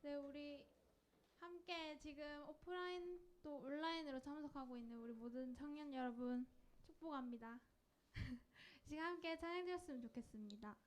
네, 우리 함께 지금 오프라인 또 온라인으로 참석하고 있는 우리 모든 청년 여러분 축복합니다. 지금 함께 찬양드렸으면 좋겠습니다.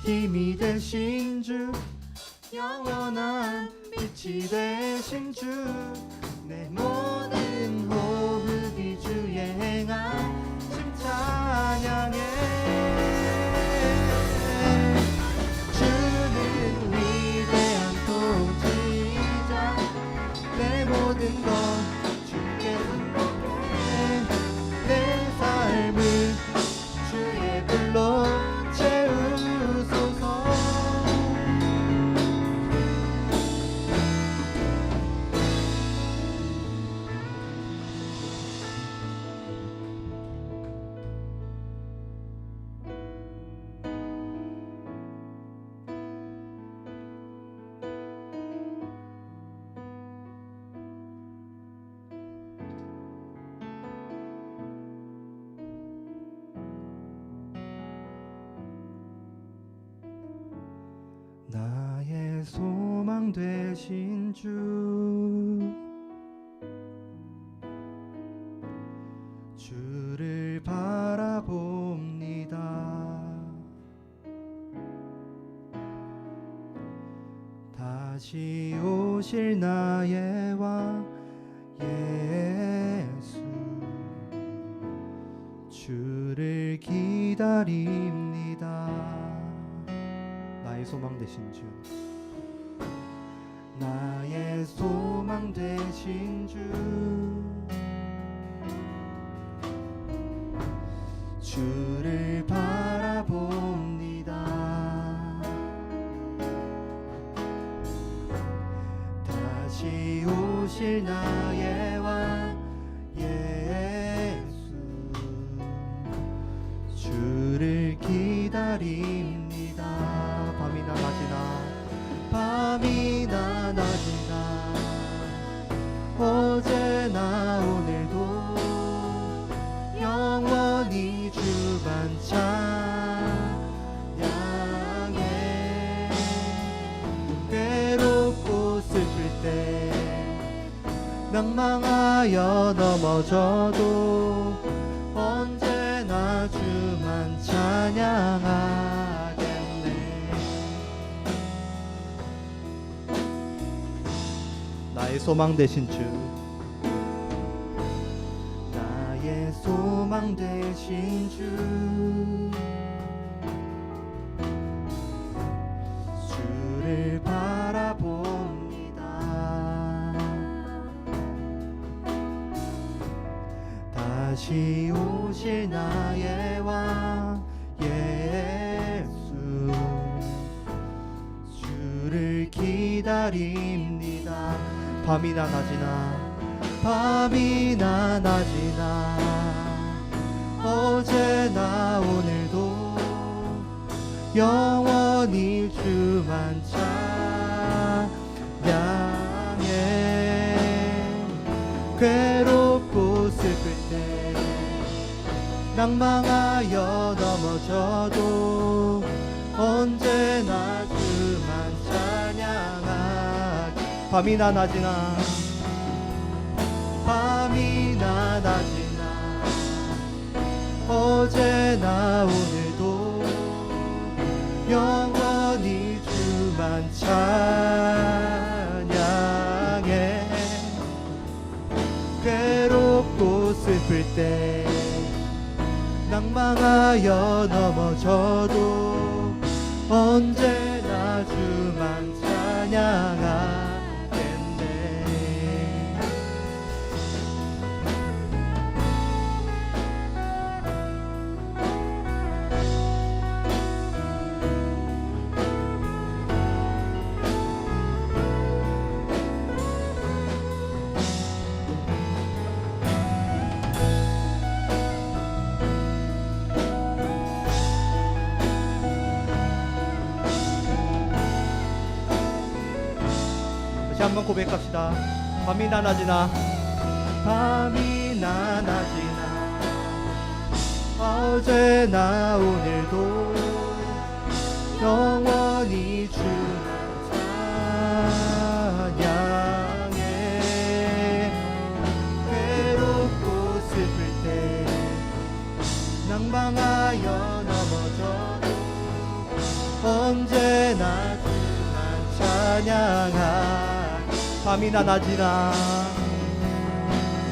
힘이 되신 주, 영원한 빛이 되신 주, 내 모든 호흡이 주의 행하심 찬양해. 주는 위대한 통치자, 내 모든 것 주께 승복해. 내 삶을 주의 불로 채우소서. 나의 소망 되신 주, 주를 바라봅니다. 다시 오실 나의 왕 예수, 주를 기다립니다. 나의 소망 되신 주, 나의 소망 되신 주, 주를 바라봅니다. 다시 오실 나의 왕 예수, 주를 기다립니다. 밤이나 낮이나 밤이나 낮이나 어제나 오늘도 영원히 주만 찬양해. 괴롭고 슬플 때 낭망하여 넘어져도 언제나 주만 찬양하겠네. 나의 소망 되신 주, 나의 소망 되신 주, 주를 바라봅니다. 다시 오실 나의 왕 예수, 주를 기다립니다. 밤이나 낮이나 밤이나 낮이나 어제나 오늘도 영원히 주만 찬양해. 괴롭고 슬플 때 낭망하여 넘어져도 언제나 주만 찬양하게. 밤이나 낮이나 밤이나 낮이나 어제나 오늘도 영원히 주만 찬양해. 괴롭고 슬플 때 낭망하여 넘어져도 언제나 주만 찬양하겠네. 한번 고백합시다. 밤이나 낮이나 밤이나 낮이나 어제나 오늘도 영원히 주만 찬양해. 괴롭고 슬플 때 낭망하여 넘어져도 언제나 주만 찬양하게. 밤이나 낮이나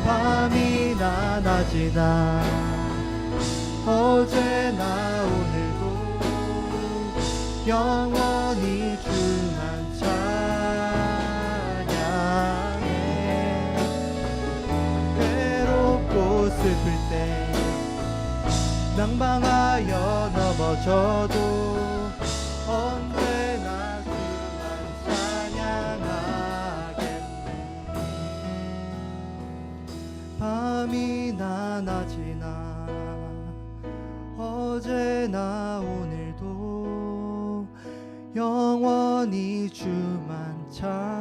밤이나 낮이나 어제나 오늘도 영원히 주만 찬양해. 괴롭고 슬플 때 낭망하여 넘어져도 언제나 주만 찬양하겠네. 밤이나 낮이나 어제나 오늘도 영원히 주만 찬양해.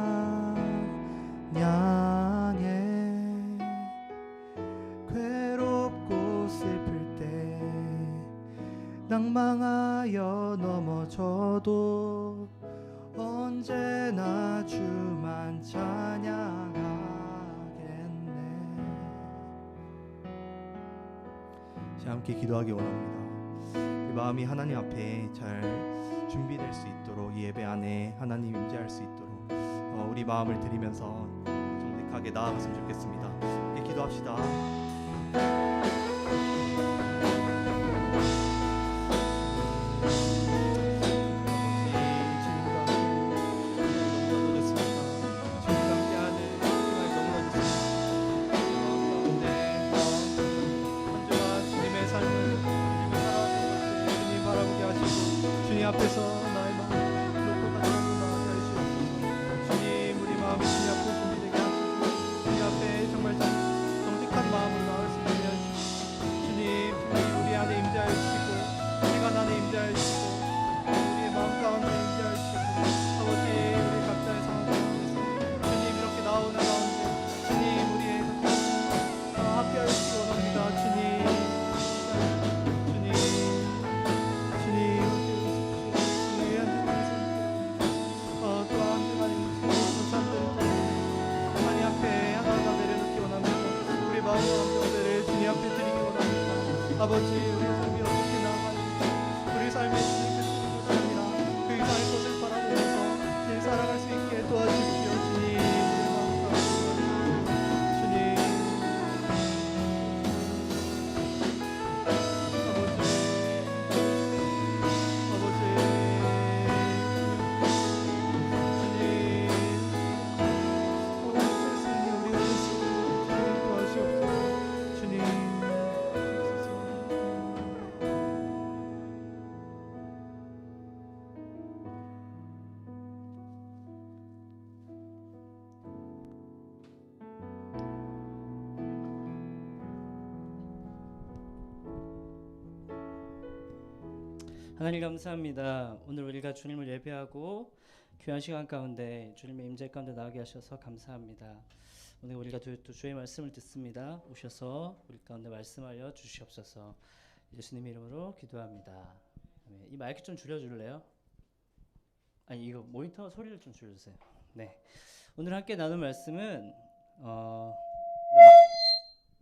괴롭고 슬플 때 낭망하여 넘어져도 언제나 주만 찬양하겠네. 자, 함께 기도하기 원합니다. 우리 마음이 하나님 앞에 잘 준비될 수 있도록, 이 예배 안에 하나님 임재할 수 있도록 우리 마음을 드리면서 정직하게 나아갔으면 좋겠습니다. 함께 기도합시다. 앞에서 나의 마음을 놓고 가져가고 나아가게 하시옵소서. 주님, 우리 마음이 주님 앞에 준비되게 하시고 주님 앞에 정말 정직한 마음으로 나올 수 있게 하시고 주님, 우리 안에 임재하여 주시고 시간 안에 임재하여 주시고 우리의 마음 가운데 임재하여 주시고 아버지, 우리 각자의 상황 가운데서 주님 이렇게 나오는 가운데 주님 우리의 함께하여 주시기 원합니다. 주님, 아버지, 우리의 삶이 어떻게 나아가는지 우리 삶의 주님께 주시는 사람이라 그 이상의 것을 바라보면서 길 살아갈 수 있게 도와주십시오. 주님, 우리의 마음 가운데 주님, 아버지, 하나님 감사합니다. 오늘 우리가 주님을 예배하고 귀한 시간 가운데 주님의 임재 가운데 나가게 하셔서 감사합니다. 오늘 우리가 또 주의 말씀을 듣습니다. 오셔서 우리 가운데 말씀하여 주시옵소서. 예수님의 이름으로 기도합니다. 이 마이크 좀 줄여줄래요? 아니, 이거 모니터 소리를 좀 줄여주세요. 네, 오늘 함께 나눌 말씀은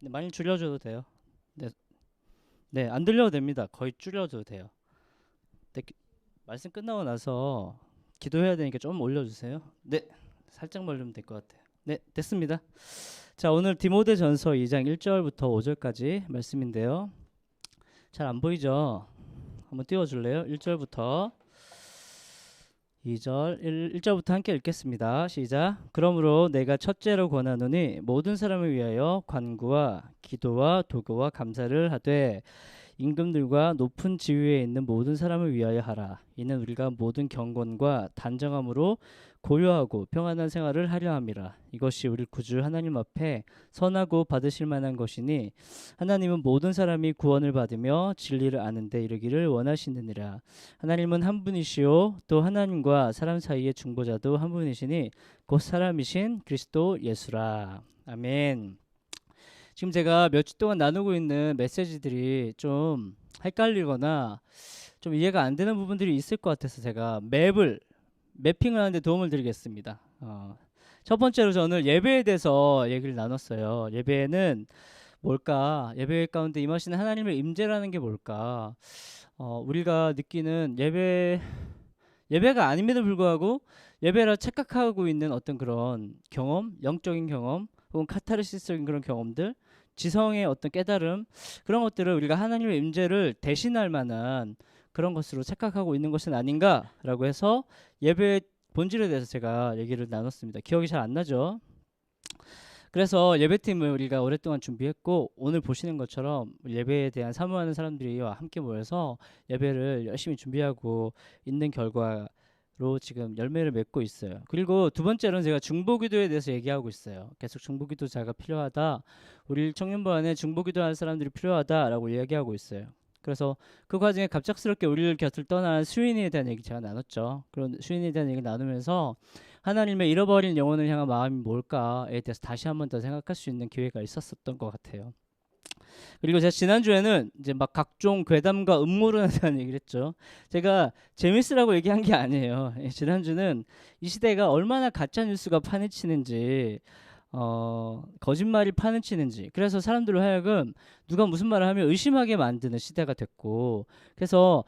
많이 줄여줘도 돼요. 네, 안 들려도 됩니다. 거의 줄여줘도 돼요. 네, 말씀 끝나고 나서 기도해야 되니까 좀 올려주세요. 네, 살짝 멀리면 될 것 같아요. 네, 됐습니다. 자, 오늘 디모데전서 2장 1절부터 5절까지 말씀인데요. 잘 안 보이죠? 한번 띄워줄래요? 1절부터 2절 1절부터 함께 읽겠습니다. 시작. 그러므로 내가 첫째로 권하노니 모든 사람을 위하여 간구와 기도와 도구와 감사를 하되 임금들과 높은 지위에 있는 모든 사람을 위하여 하라. 이는 우리가 모든 경건과 단정함으로 고요하고 평안한 생활을 하려 함이라. 이것이 우리 구주 하나님 앞에 선하고 받으실 만한 것이니 하나님은 모든 사람이 구원을 받으며 진리를 아는 데 이르기를 원하시느니라. 하나님은 한 분이시요 또 하나님과 사람 사이의 중보자도 한 분이시니 곧 사람이신 그리스도 예수라. 아멘. 지금 제가 몇 주 동안 나누고 있는 메시지들이 좀 헷갈리거나 좀 이해가 안 되는 부분들이 있을 것 같아서 제가 매핑을 하는데 도움을 드리겠습니다. 첫 번째로 저는 예배에 대해서 얘기를 나눴어요. 예배는 뭘까? 예배 가운데 임하시는 하나님의 임재라는 게 뭘까? 우리가 느끼는 예배 예배가 아님에도 불구하고 예배라 착각하고 있는 어떤 그런 경험, 영적인 경험 혹은 카타르시스적인 그런 경험들, 지성의 어떤 깨달음, 그런 것들을 우리가 하나님의 임재를 대신할 만한 그런 것으로 착각하고 있는 것은 아닌가라고 해서 예배의 본질에 대해서 제가 얘기를 나눴습니다. 기억이 잘 안 나죠? 그래서 예배팀을 우리가 오랫동안 준비했고, 오늘 보시는 것처럼 예배에 대한 사모하는 사람들이와 함께 모여서 예배를 열심히 준비하고 있는 결과로 지금 열매를 맺고 있어요. 그리고 두 번째로는 제가 중보기도에 대해서 얘기하고 있어요. 계속 중보기도자가 필요하다, 우리 청년부 안에 중보기도하는 사람들이 필요하다라고 이야기하고 있어요. 그래서 그 과정에 갑작스럽게 우리를 곁을 떠난 수인에 대한 얘기 제가 나눴죠. 그런 수인에 대한 얘기를 나누면서 하나님의 잃어버린 영혼을 향한 마음이 뭘까에 대해서 다시 한 번 더 생각할 수 있는 기회가 있었던 것 같아요. 그리고 제가 지난주에는 이제 막 각종 괴담과 음모론에 대한 얘기를 했죠. 제가 재밌으라고 얘기한 게 아니에요. 지난주는 이 시대가 얼마나 가짜 뉴스가 판을 치는지, 거짓말이 판을 치는지, 그래서 사람들로 하여금 누가 무슨 말을 하면 의심하게 만드는 시대가 됐고, 그래서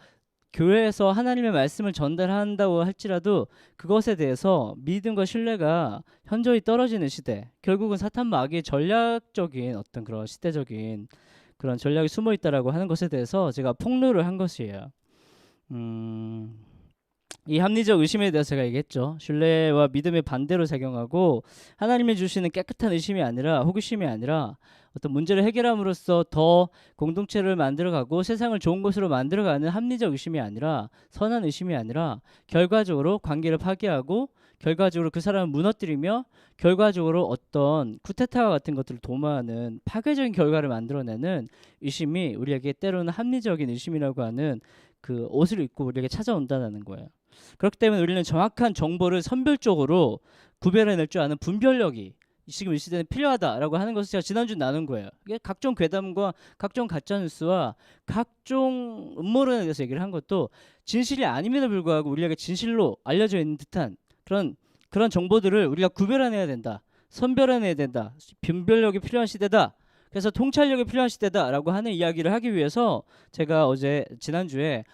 교회에서 하나님의 말씀을 전달한다고 할지라도 그것에 대해서 믿음과 신뢰가 현저히 떨어지는 시대, 결국은 사탄 마귀의 전략적인 어떤 그런 시대적인 그런 전략이 숨어 있다라고 하는 것에 대해서 제가 폭로를 한 것이에요. 이 합리적 의심에 대해서 제가 얘기했죠. 신뢰와 믿음의 반대로 작용하고 하나님이 주시는 깨끗한 의심이 아니라, 호기심이 아니라 어떤 문제를 해결함으로써 더 공동체를 만들어가고 세상을 좋은 곳으로 만들어가는 합리적 의심이 아니라, 선한 의심이 아니라 결과적으로 관계를 파괴하고 결과적으로 그 사람을 무너뜨리며 결과적으로 어떤 쿠데타와 같은 것들을 도모하는 파괴적인 결과를 만들어내는 의심이 우리에게 때로는 합리적인 의심이라고 하는 그 옷을 입고 우리에게 찾아온다는 거예요. 그렇기 때문에 우리는 정확한 정보를 선별적으로 구별해낼 줄 아는 분별력이 지금 이 시대는 필요하다라고 하는 것을 제가 지난주 나눈 거예요. 이게 각종 괴담과 각종 가짜뉴스와 각종 음모론에 대해서 얘기를 한 것도 진실이 아님에도 불구하고 우리에게 진실로 알려져 있는 듯한 그런 정보들을 우리가 구별해내야 된다, 선별해내야 된다, 분별력이 필요한 시대다, 그래서 통찰력이 필요한 시대다라고 하는 이야기를 하기 위해서 제가 지난주에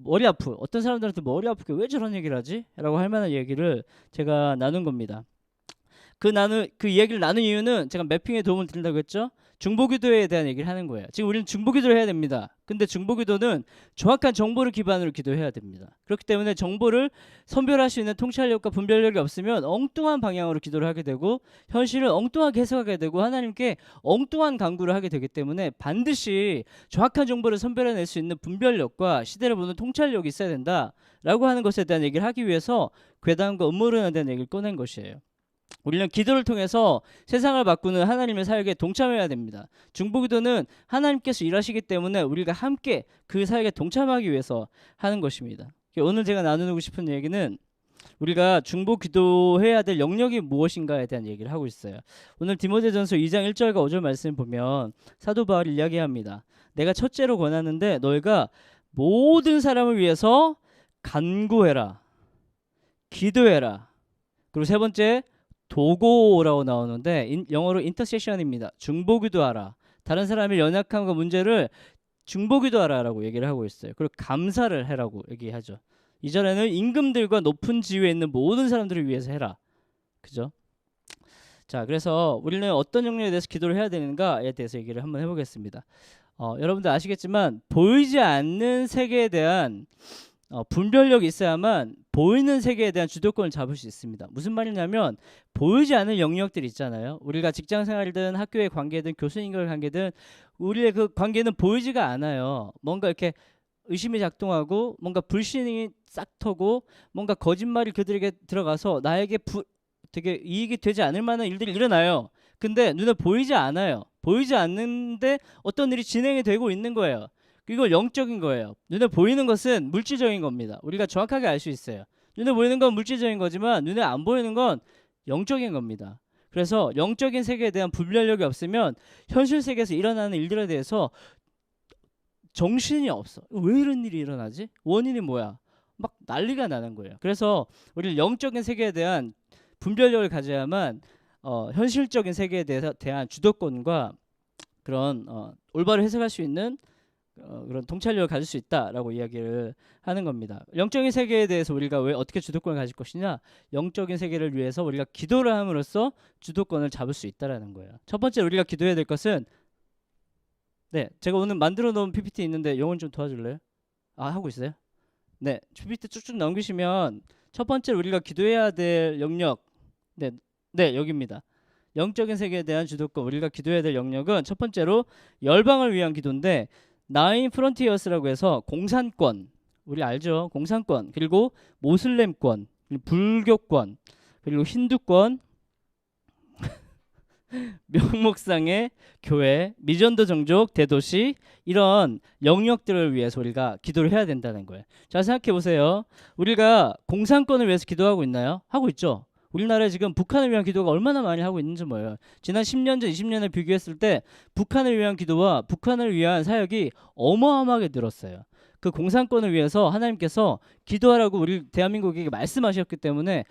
어떤 사람들한테 머리 아프게 왜 저런 얘기를 하지? 라고 할 만한 얘기를 제가 나눈 겁니다. 그 얘기를 나눈 이유는 제가 매핑에 도움을 드린다고 했죠. 중보기도에 대한 얘기를 하는 거예요. 지금 우리는 중보기도를 해야 됩니다. 근데 중보기도는 정확한 정보를 기반으로 기도해야 됩니다. 그렇기 때문에 정보를 선별할 수 있는 통찰력과 분별력이 없으면 엉뚱한 방향으로 기도를 하게 되고 현실을 엉뚱하게 해석하게 되고 하나님께 엉뚱한 간구를 하게 되기 때문에 반드시 정확한 정보를 선별해낼 수 있는 분별력과 시대를 보는 통찰력이 있어야 된다라고 하는 것에 대한 얘기를 하기 위해서 괴담과 음모론에 대한 얘기를 꺼낸 것이에요. 우리는 기도를 통해서 세상을 바꾸는 하나님의 사역에 동참해야 됩니다. 중보기도는 하나님께서 일하시기 때문에 우리가 함께 그 사역에 동참하기 위해서 하는 것입니다. 오늘 제가 나누고 싶은 얘기는 우리가 중보기도해야 될 영역이 무엇인가에 대한 얘기를 하고 있어요. 오늘 디모데전서 2장 1절과 5절 말씀을 보면 사도 바울이 이야기합니다. 내가 첫째로 권하는데 너희가 모든 사람을 위해서 간구해라, 기도해라. 그리고 세 번째 도고라고 나오는데 영어로 인터세션입니다. 중보기도하라. 다른 사람의 연약함과 문제를 중보기도하라라고 얘기를 하고 있어요. 그리고 감사를 해라고 얘기하죠. 이전에는 임금들과 높은 지위에 있는 모든 사람들을 위해서 해라. 그죠? 자, 그래서 우리는 어떤 영역에 대해서 기도를 해야 되는가에 대해서 얘기를 한번 해보겠습니다. 여러분들 아시겠지만 보이지 않는 세계에 대한 분별력이 있어야만 보이는 세계에 대한 주도권을 잡을 수 있습니다. 무슨 말이냐면 보이지 않는 영역들이 있잖아요. 우리가 직장생활이든 학교의 관계든 교수님과의 관계든 우리의 그 관계는 보이지가 않아요. 뭔가 이렇게 의심이 작동하고 뭔가 불신이 싹터고 뭔가 거짓말이 그들에게 들어가서 나에게 되게 이익이 되지 않을 만한 일들이 일어나요. 근데 눈에 보이지 않아요. 보이지 않는데 어떤 일이 진행이 되고 있는 거예요. 이걸 영적인 거예요. 눈에 보이는 것은 물질적인 겁니다. 우리가 정확하게 알 수 있어요. 눈에 보이는 건 물질적인 거지만 눈에 안 보이는 건 영적인 겁니다. 그래서 영적인 세계에 대한 분별력이 없으면 현실 세계에서 일어나는 일들에 대해서 정신이 없어. 왜 이런 일이 일어나지? 원인이 뭐야? 막 난리가 나는 거예요. 그래서 우리는 영적인 세계에 대한 분별력을 가져야만 현실적인 세계에 대한 주도권과 그런 올바로 해석할 수 있는 그런 통찰력을 가질 수 있다라고 이야기를 하는 겁니다. 영적인 세계에 대해서 우리가 왜 어떻게 주도권을 가질 것이냐? 영적인 세계를 위해서 우리가 기도를 함으로써 주도권을 잡을 수 있다라는 거예요. 첫 번째 우리가 기도해야 될 것은 네, 제가 오늘 만들어 놓은 PPT 있는데 영원 좀 도와줄래요? 아, 하고 있어요? 네, PPT 쭉쭉 넘기시면 첫 번째 우리가 기도해야 될 영역, 네, 네 여기입니다. 영적인 세계에 대한 주도권, 우리가 기도해야 될 영역은 첫 번째로 열방을 위한 기도인데 나인 프론티어스라고 해서 공산권, 우리 알죠? 공산권, 그리고 모슬렘권, 그리고 불교권, 그리고 힌두권, 명목상의 교회, 미전도 종족, 대도시 이런 영역들을 위해서 우리가 기도를 해야 된다는 거예요. 자, 생각해 보세요. 우리가 공산권을 위해서 기도하고 있나요? 하고 있죠. 우리나라에 지금 북한을 위한 기도가 얼마나 많이 하고 있는지 뭐예요. 지난 10년 전, 20년을 비교했을 때 북한을 위한 기도와 북한을 위한 사역이 어마어마하게 늘었어요. 그 공산권을 위해서 하나님께서 기도하라고 우리 대한민국에게 말씀하셨기 때문에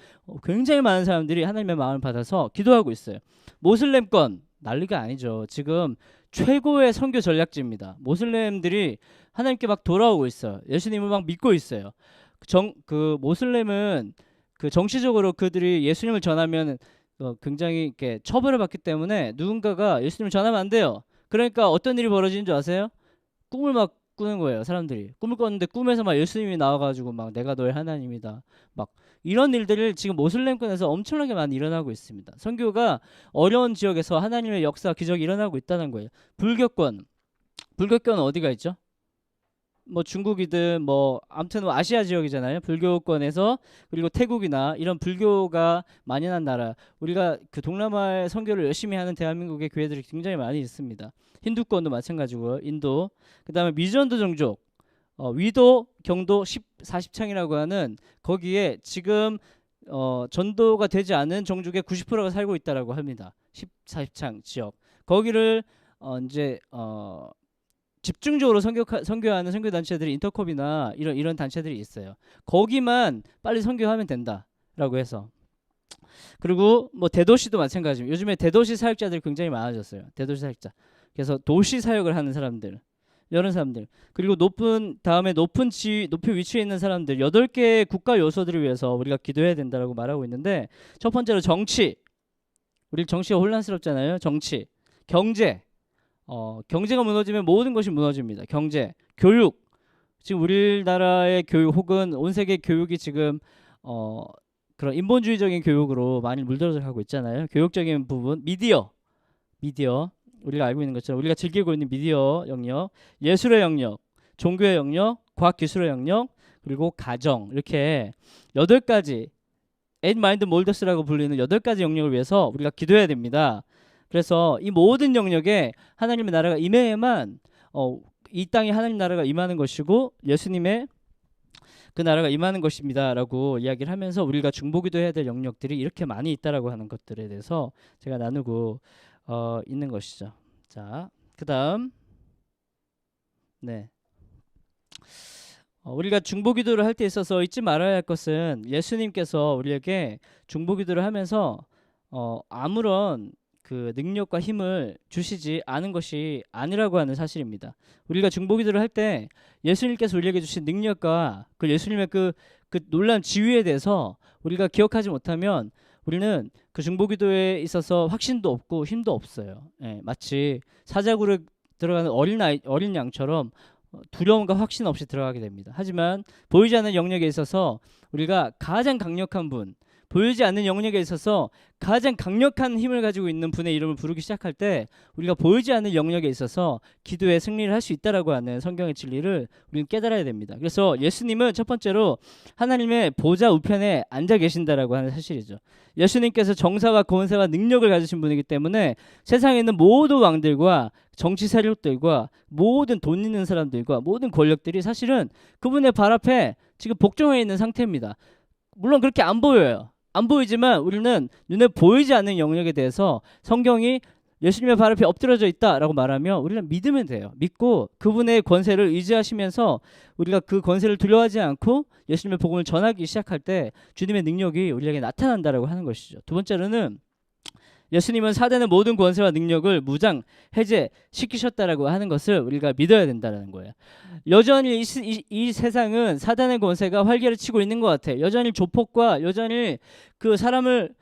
굉장히 많은 사람들이 하나님의 마음을 받아서 기도하고 있어요. 모슬렘권 난리가 아니죠. 지금 최고의 선교 전략지입니다. 모슬렘들이 하나님께 막 돌아오고 있어요. 예수님을 막 믿고 있어요. 그 모슬렘은 그 정치적으로 그들이 예수님을 전하면 굉장히 이렇게 처벌을 받기 때문에 누군가가 예수님을 전하면 안 돼요. 그러니까 어떤 일이 벌어지는 줄 아세요? 꿈을 막 꾸는 거예요. 사람들이 꿈을 꿨는데 꿈에서 막 예수님이 나와가지고 막 내가 너의 하나님이다 막 이런 일들을 지금 모슬렘권에서 엄청나게 많이 일어나고 있습니다. 선교가 어려운 지역에서 하나님의 역사 기적이 일어나고 있다는 거예요. 불교권은 어디가 있죠? 뭐 중국이든 뭐 아무튼 뭐 아시아 지역이잖아요. 불교권에서 그리고 태국이나 이런 불교가 만연한 나라, 우리가 그 동남아의 선교를 열심히 하는 대한민국의 교회들이 굉장히 많이 있습니다. 힌두권도 마찬가지고요. 인도, 그다음에 미전도 종족, 위도, 경도 40창이라고 하는 거기에 지금 전도가 되지 않은 종족의 90%가 살고 있다라고 합니다. 40창 지역 거기를 이제 집중적으로 선교하는 선교단체들이 인터컵이나 이런 단체들이 있어요. 거기만 빨리 선교하면 된다라고 해서. 그리고 뭐 대도시도 마찬가지입니다. 요즘에 대도시 사역자들이 굉장히 많아졌어요. 대도시 사역자. 그래서 도시 사역을 하는 사람들, 이런 사람들. 그리고 높은 위치에 있는 사람들 8개의 국가 요소들을 위해서 우리가 기도해야 된다라고 말하고 있는데, 첫 번째로 정치. 우리 정치가 혼란스럽잖아요. 정치, 경제. 경제가 무너지면 모든 것이 무너집니다. 경제, 교육. 지금 우리나라의 교육 혹은 온 세계 교육이 지금 그런 인본주의적인 교육으로 많이 물들어서 가고 있잖아요. 교육적인 부분, 미디어. 우리가 알고 있는 것처럼 우리가 즐기고 있는 미디어 영역, 예술의 영역, 종교의 영역, 과학기술의 영역, 그리고 가정, 이렇게 8가지 에잇 마인드 몰더스라고 불리는 8가지 영역을 위해서 우리가 기도해야 됩니다. 그래서 이 모든 영역에 하나님의 나라가 임해야만 이 땅에 하나님 나라가 임하는 것이고 예수님의 그 나라가 임하는 것입니다라고 이야기를 하면서 우리가 중보기도해야 될 영역들이 이렇게 많이 있다라고 하는 것들에 대해서 제가 나누고 있는 것이죠. 자, 그다음 네. 우리가 중보기도를 할 때 있어서 잊지 말아야 할 것은 예수님께서 우리에게 중보기도를 하면서 아무런 그 능력과 힘을 주시지 않은 것이 아니라고 하는 사실입니다. 우리가 중보기도를 할 때 예수님께서 우리에게 주신 능력과 그 예수님의 그 놀라운 지위에 대해서 우리가 기억하지 못하면 우리는 그 중보기도에 있어서 확신도 없고 힘도 없어요. 예, 마치 사자굴에 들어가는 어린 양처럼 두려움과 확신 없이 들어가게 됩니다. 하지만 보이지 않는 영역에 있어서 우리가 가장 강력한 분, 보이지 않는 영역에 있어서 가장 강력한 힘을 가지고 있는 분의 이름을 부르기 시작할 때 우리가 보이지 않는 영역에 있어서 기도에 승리를 할 수 있다라고 하는 성경의 진리를 우리는 깨달아야 됩니다. 그래서 예수님은 첫 번째로 하나님의 보좌 우편에 앉아 계신다라고 하는 사실이죠. 예수님께서 정사와 권세와 능력을 가지신 분이기 때문에 세상에 있는 모든 왕들과 정치 세력들과 모든 돈 있는 사람들과 모든 권력들이 사실은 그분의 발 앞에 지금 복종해 있는 상태입니다. 물론 그렇게 안 보여요. 안 보이지만 우리는 눈에 보이지 않는 영역에 대해서 성경이 예수님의 발 앞에 엎드려져 있다라고 말하면 우리는 믿으면 돼요. 믿고 그분의 권세를 의지하시면서 우리가 그 권세를 두려워하지 않고 예수님의 복음을 전하기 시작할 때 주님의 능력이 우리에게 나타난다라고 하는 것이죠. 두 번째로는 예수님은 사단의 모든 권세와 능력을 무장 해제시키셨다라고 하는 것을 우리가 믿어야 된다는 거예요. 여전히 이 세상은 사단의 권세가 활개를 치고 있는 것 같아요. 여전히 조폭과 여전히 그 사람을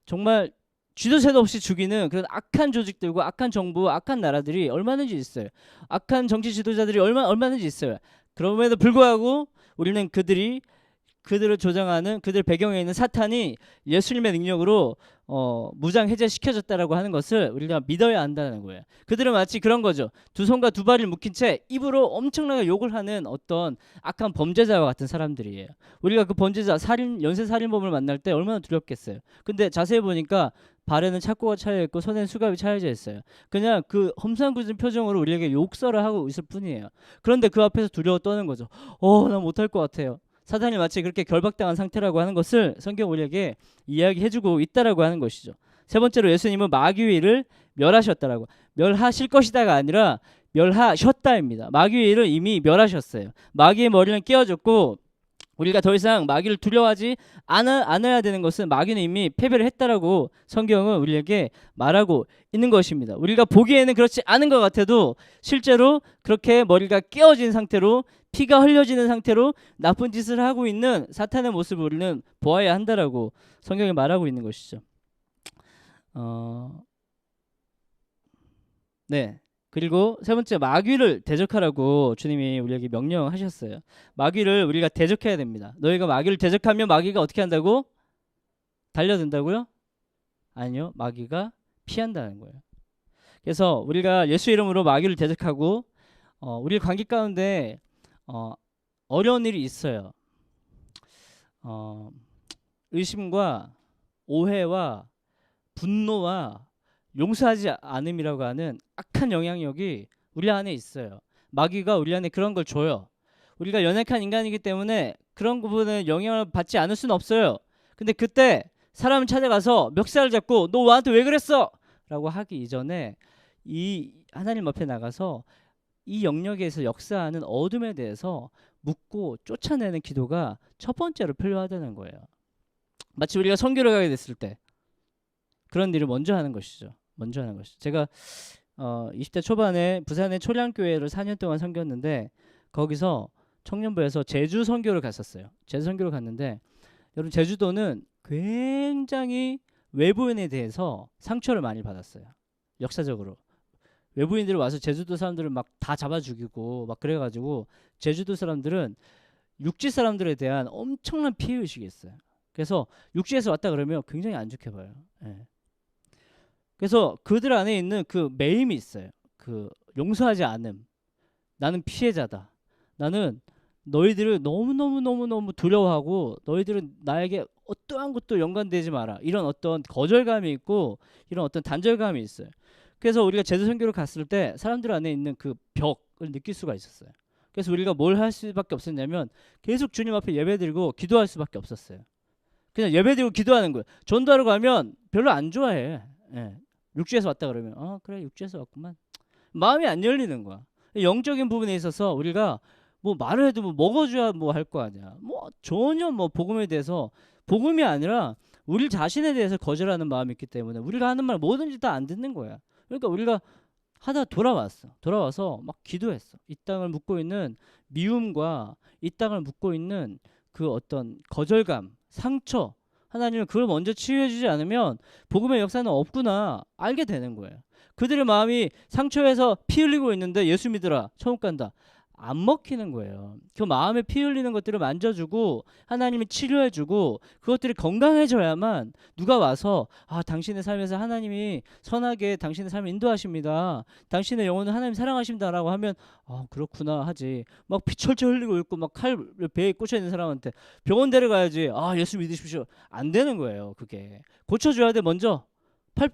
정말 쥐도 새도 없이 죽이는 그런 악한 조직들과 악한 정부, 악한 나라들이 얼마든지 있어요. 악한 정치 지도자들이 얼마든지 있어요. 그럼에도 불구하고 우리는 그들을 조장하는 그들 배경에 있는 사탄이 예수님의 능력으로 무장 해제시켜졌다라고 하는 것을 우리가 믿어야 한다는 거예요. 그들은 마치 그런 거죠. 두 손과 두 발을 묶인 채 입으로 엄청나게 욕을 하는 어떤 악한 범죄자와 같은 사람들이에요. 우리가 그 범죄자 연쇄 살인범을 만날 때 얼마나 두렵겠어요. 근데 자세히 보니까 발에는 착고가 차여 있고 손에는 수갑이 차여져 있어요. 그냥 그 험상궂은 표정으로 우리에게 욕설을 하고 있을 뿐이에요. 그런데 그 앞에서 두려워 떠는 거죠. 나 못할 것 같아요. 사단이 마치 그렇게 결박당한 상태라고 하는 것을 성경 우리에게 이야기해주고 있다라고 하는 것이죠. 세 번째로 예수님은 마귀를 멸하셨다라고. 멸하실 것이다가 아니라 멸하셨다입니다. 마귀를 이미 멸하셨어요. 마귀의 머리는 깨어졌고 우리가 더 이상 마귀를 두려워하지 않아야 되는 것은 마귀는 이미 패배를 했다라고 성경은 우리에게 말하고 있는 것입니다. 우리가 보기에는 그렇지 않은 것 같아도 실제로 그렇게 머리가 깨어진 상태로 피가 흘려지는 상태로 나쁜 짓을 하고 있는 사탄의 모습을 우리는 보아야 한다라고 성경이 말하고 있는 것이죠. 네. 그리고 세 번째 마귀를 대적하라고 주님이 우리에게 명령하셨어요. 마귀를 우리가 대적해야 됩니다. 너희가 마귀를 대적하면 마귀가 어떻게 한다고? 달려든다고요? 아니요. 마귀가 피한다는 거예요. 그래서 우리가 예수 이름으로 마귀를 대적하고 우리 관계 가운데 어려운 일이 있어요. 의심과 오해와 분노와 용서하지 않음이라고 하는 악한 영향력이 우리 안에 있어요. 마귀가 우리 안에 그런 걸 줘요. 우리가 연약한 인간이기 때문에 그런 부분에 영향을 받지 않을 수는 없어요. 근데 그때 사람을 찾아가서 멱살을 잡고 너 나한테 왜 그랬어? 라고 하기 이전에 이 하나님 앞에 나가서 이 영역에서 역사하는 어둠에 대해서 묻고 쫓아내는 기도가 첫 번째로 필요하다는 거예요. 마치 우리가 선교를 가게 됐을 때 그런 일을 먼저 하는 것이죠. 제가 20대 초반에 부산의 초량교회를 4년 동안 섬겼는데 거기서 청년부에서 제주 선교를 갔었어요. 제주 선교를 갔는데 여러분 제주도는 굉장히 외부인에 대해서 상처를 많이 받았어요. 역사적으로. 외부인들이 와서 제주도 사람들을 막 다 잡아 죽이고 막 그래가지고 제주도 사람들은 육지 사람들에 대한 엄청난 피해의식이 있어요. 그래서 육지에서 왔다 그러면 굉장히 안 좋게 봐요. 예. 그래서 그들 안에 있는 그 매임이 있어요. 그 용서하지 않음. 나는 피해자다. 나는 너희들을 너무너무 두려워하고 너희들은 나에게 어떠한 것도 연관되지 마라. 이런 어떤 거절감이 있고 이런 어떤 단절감이 있어요. 그래서 우리가 제주 선교를 갔을 때 사람들 안에 있는 그 벽을 느낄 수가 있었어요. 그래서 우리가 뭘 할 수밖에 없었냐면 계속 주님 앞에 예배드리고 기도할 수밖에 없었어요. 그냥 예배드리고 기도하는 거예요. 전도하러 가면 별로 안 좋아해. 예. 육지에서 왔다 그러면 그래 육지에서 왔구만. 마음이 안 열리는 거야. 영적인 부분에 있어서 우리가 뭐 말을 해도 뭐 먹어줘야 뭐 할 거 아니야. 뭐 전혀 뭐 복음에 대해서 복음이 아니라 우리 자신에 대해서 거절하는 마음이 있기 때문에 우리가 하는 말 뭐든지 다 안 듣는 거야. 그러니까 우리가 하다 돌아와서 막 기도했어. 이 땅을 묻고 있는 미움과 이 땅을 묻고 있는 그 어떤 거절감, 상처, 하나님은 그걸 먼저 치유해주지 않으면 복음의 역사는 없구나 알게 되는 거예요. 그들의 마음이 상처에서 피 흘리고 있는데 예수 믿으라 천국 간다 안 먹히는 거예요. 그 마음에 피 흘리는 것들을 만져주고 하나님이 치료해주고 그것들이 건강해져야만 누가 와서 당신의 삶에서 하나님이 선하게 당신의 삶을 인도하십니다. 당신의 영혼을 하나님 사랑하십니다라고 하면 그렇구나 하지. 막 피 철철 흘리고 있고 막 칼 배에 꽂혀 있는 사람한테 병원 데려가야지. 예수 믿으십시오. 안 되는 거예요. 그게 고쳐줘야 돼. 먼저 칼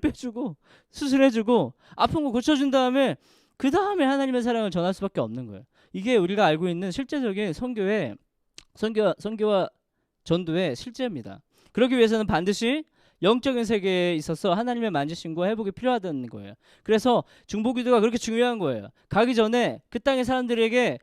빼주고 수술해주고 아픈 거 고쳐준 다음에 그 다음에 하나님의 사랑을 전할 수밖에 없는 거예요. 이게 우리가 알고 있는 실제적인 선교와 전도의 실제입니다. 그러기 위해서는 반드시 영적인 세계에 있어서 하나님의 만지심과 회복이 필요하다는 거예요. 그래서 중보기도가 그렇게 중요한 거예요. 가기 전에 그 땅의 사람들에게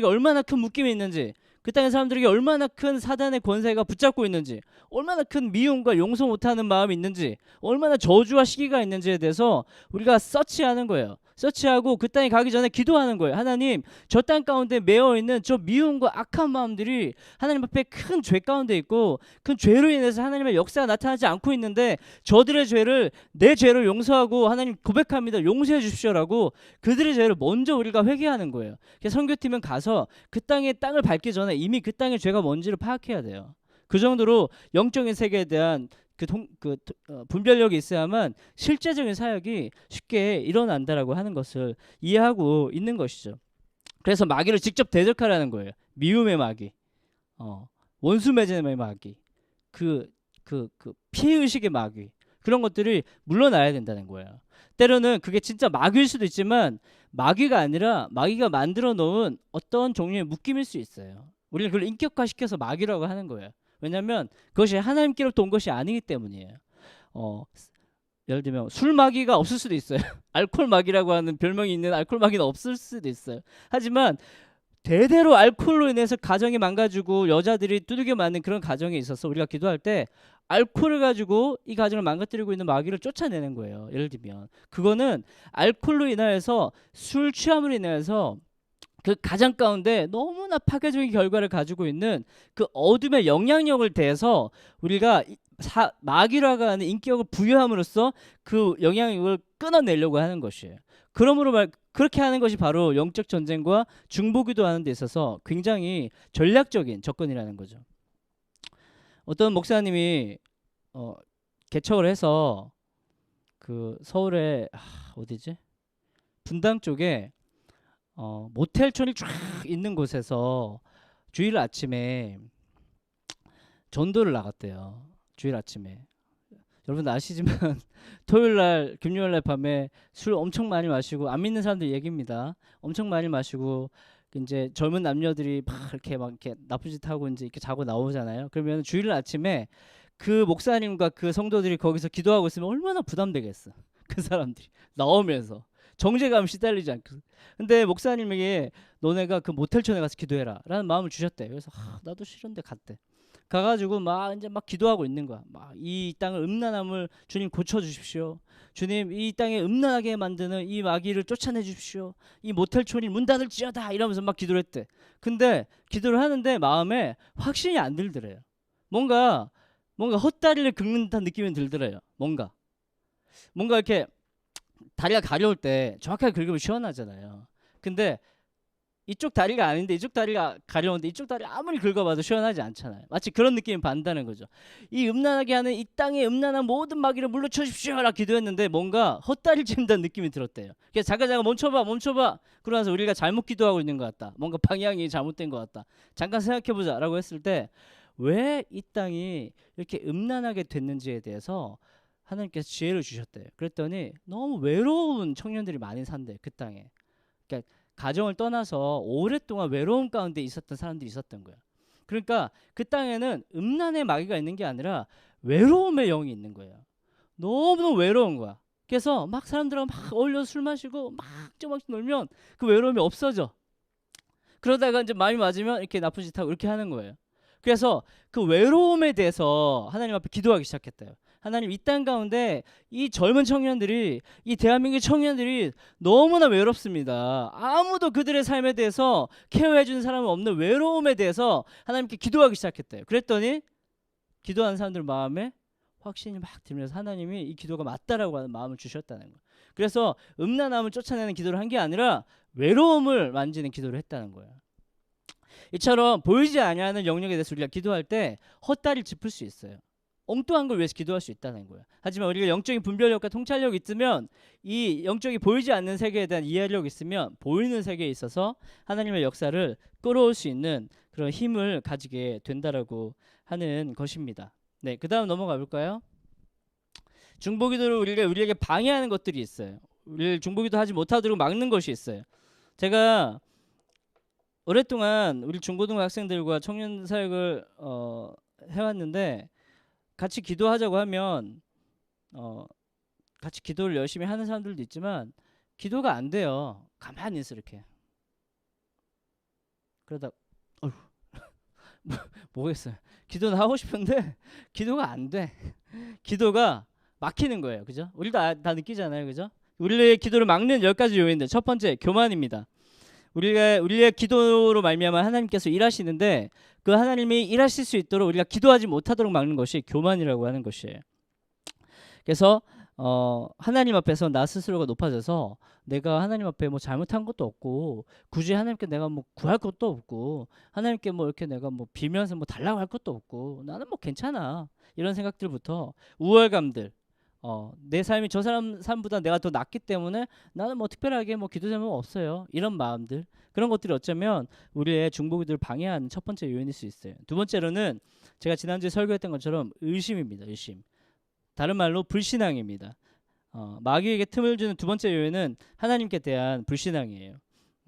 얼마나 큰 묶임이 있는지, 그 그 땅의 사람들에게 얼마나 큰 사단의 권세가 붙잡고 있는지, 얼마나 큰 미움과 용서 못하는 마음이 있는지, 얼마나 저주와 시기가 있는지에 대해서 우리가 서치하는 거예요. 서치하고 그 땅에 가기 전에 기도하는 거예요. 하나님, 저 땅 가운데 매어 있는 저 미움과 악한 마음들이 하나님 앞에 큰 죄 가운데 있고, 큰 죄로 인해서 하나님의 역사가 나타나지 않고 있는데, 저들의 죄를, 내 죄를 용서하고 하나님 고백합니다, 용서해 주십시오라고 그들의 죄를 먼저 우리가 회개하는 거예요. 그래서 선교팀은 가서 그 땅의 땅을 밟기 전에 이미 그 땅의 죄가 뭔지를 파악해야 돼요. 그 정도로 영적인 세계에 대한 분별력이 있어야만 실제적인 사역이 쉽게 일어난다라고 하는 것을 이해하고 있는 것이죠. 그래서 마귀를 직접 대적하라는 거예요. 미움의 마귀, 원수 맺음의 마귀, 그 피해의식의 마귀, 그런 것들이 물러나야 된다는 거예요. 때로는 그게 진짜 마귀일 수도 있지만 마귀가 아니라 마귀가 만들어 놓은 어떤 종류의 묶임일 수 있어요. 우리는 그걸 인격화시켜서 마귀라고 하는 거예요. 왜냐하면 그것이 하나님께로부터 온 것이 아니기 때문이에요. 예를 들면 술 마귀가 없을 수도 있어요. 알코올 마귀라고 하는 별명이 있는 알코올 마귀는 없을 수도 있어요. 하지만 대대로 알코올로 인해서 가정이 망가지고 여자들이 두들겨 맞는 그런 가정에 있어서 우리가 기도할 때 알코올을 가지고 이 가정을 망가뜨리고 있는 마귀를 쫓아내는 거예요. 예를 들면 그거는 알코올로 인하여서 술 취함으로 인해서 그 가정 가운데 너무나 파괴적인 결과를 가지고 있는 그 어둠의 영향력을 대해서 우리가 마귀라고 하는 인격을 부여함으로써 그 영향력을 끊어내려고 하는 것이에요. 그러므로 그렇게 하는 것이 바로 영적 전쟁과 중보기도 하는 데 있어서 굉장히 전략적인 접근이라는 거죠. 어떤 목사님이 개척을 해서 그 서울에 어디지? 분당 쪽에 모텔촌이 쫙 있는 곳에서 주일 아침에 전도를 나갔대요. 주일 아침에. 여러분 아시지만 토요일날 금요일날 밤에 술 엄청 많이 마시고, 안 믿는 사람들 얘기입니다. 엄청 많이 마시고 이제 젊은 남녀들이 막 이렇게 나쁜 짓 하고 이제 이렇게 자고 나오잖아요. 그러면 주일 아침에 그 목사님과 그 성도들이 거기서 기도하고 있으면 얼마나 부담되겠어. 그 사람들이 나오면서 정죄감 시달리지 않고. 근데 목사님에게 너네가 그 모텔촌에 가서 기도해라 라는 마음을 주셨대. 그래서 나도 싫은데 갔대. 가가지고 막 이제 막 기도하고 있는 거야. 막 이 땅을 음란함을 주님 고쳐주십시오. 주님 이 땅에 음란하게 만드는 이 마귀를 쫓아내 주십시오. 이 모텔촌이 문 닫을지어다 이러면서 막 기도를 했대. 근데 기도를 하는데 마음에 확신이 안 들더래요. 뭔가 헛다리를 긁는 듯한 느낌이 들더래요. 뭔가 이렇게 다리가 가려울 때 정확하게 긁으면 시원하잖아요. 근데 이쪽 다리가 아닌데 이쪽 다리가 가려운데 이쪽 다리 아무리 긁어봐도 시원하지 않잖아요. 마치 그런 느낌이 받는다는 거죠. 이 음란하게 하는 이 땅의 음란한 모든 마귀를 물리쳐 주십시오라 기도했는데 뭔가 헛다리를 찐다는 느낌이 들었대요. 그래서 잠깐 멈춰봐. 그러면서 우리가 잘못 기도하고 있는 것 같다. 뭔가 방향이 잘못된 것 같다. 잠깐 생각해보자 라고 했을 때 왜 이 땅이 이렇게 음란하게 됐는지에 대해서 하나님께서 지혜를 주셨대요. 그랬더니 너무 외로운 청년들이 많이 산대, 그 땅에. 그러니까 가정을 떠나서 오랫동안 외로움 가운데 있었던 사람들이 있었던 거예요. 그러니까 그 땅에는 음란의 마귀가 있는 게 아니라 외로움의 영이 있는 거예요. 너무너무 외로운 거야. 그래서 막 사람들하고 막 어울려서 술 마시고 막 놀면 그 외로움이 없어져. 그러다가 이제 마음이 맞으면 이렇게 나쁜 짓 하고 이렇게 하는 거예요. 그래서 그 외로움에 대해서 하나님 앞에 기도하기 시작했대요. 하나님 이 땅 가운데 이 젊은 청년들이, 이 대한민국 청년들이 너무나 외롭습니다. 아무도 그들의 삶에 대해서 케어해 주는 사람은 없는 외로움에 대해서 하나님께 기도하기 시작했대요. 그랬더니 기도하는 사람들 마음에 확신이 막 들면서 하나님이 이 기도가 맞다라고 하는 마음을 주셨다는 거예요. 그래서 음란함을 쫓아내는 기도를 한 게 아니라 외로움을 만지는 기도를 했다는 거예요. 이처럼 보이지 아니하는 영역에 대해서 우리가 기도할 때 헛다리를 짚을 수 있어요. 엉뚱한 걸 위해서 기도할 수 있다는 거예요. 하지만 우리가 영적인 분별력과 통찰력이 있으면, 이 영적이 보이지 않는 세계에 대한 이해력이 있으면 보이는 세계에 있어서 하나님의 역사를 끌어올 수 있는 그런 힘을 가지게 된다라고 하는 것입니다. 네, 그 다음 넘어가 볼까요? 중보기도를 우리에게 방해하는 것들이 있어요. 우리를 중보기도 하지 못하도록 막는 것이 있어요. 제가 오랫동안 우리 중고등부 학생들과 청년 사역을 해왔는데, 같이 기도하자고 하면 같이 기도를 열심히 하는 사람들도 있지만 기도가 안 돼요. 가만히 있어 이렇게. 그러다 뭐겠어요. 기도는 하고 싶은데 기도가 안 돼. 기도가 막히는 거예요. 그죠? 우리도 다 느끼잖아요. 그죠? 우리의 기도를 막는 10가지 요인들. 첫 번째, 교만입니다. 우리의 기도로 말미암아 하나님께서 일하시는데 그 하나님이 일하실 수 있도록 우리가 기도하지 못하도록 막는 것이 교만이라고 하는 것이에요. 그래서 하나님 앞에서 나 스스로가 높아져서 내가 하나님 앞에 뭐 잘못한 것도 없고 굳이 하나님께 내가 뭐 구할 것도 없고 하나님께 뭐 이렇게 내가 뭐 빌면서 뭐 달라고 할 것도 없고 나는 뭐 괜찮아 이런 생각들부터 우월감들 내 삶이 저 사람 삶보다 내가 더 낫기 때문에 나는 뭐 특별하게 뭐 기도 제목 없어요 이런 마음들 그런 것들이 어쩌면 우리의 중보기도를 방해하는 첫 번째 요인일 수 있어요. 두 번째로는 제가 지난주에 설교했던 것처럼 의심입니다. 의심. 다른 말로 불신앙입니다. 마귀에게 틈을 주는 두 번째 요인은 하나님께 대한 불신앙이에요.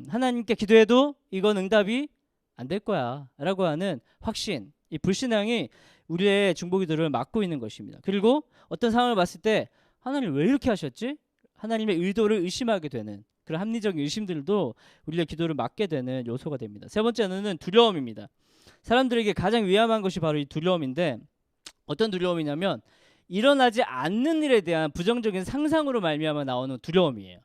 하나님께 기도해도 이건 응답이 안 될 거야 라고 하는 확신, 이 불신앙이 우리의 중보기도를 막고 있는 것입니다. 그리고 어떤 상황을 봤을 때 하나님 왜 이렇게 하셨지? 하나님의 의도를 의심하게 되는 그런 합리적인 의심들도 우리의 기도를 막게 되는 요소가 됩니다. 세 번째는 두려움입니다. 사람들에게 가장 위험한 것이 바로 이 두려움인데 어떤 두려움이냐면 일어나지 않는 일에 대한 부정적인 상상으로 말미암아 나오는 두려움이에요.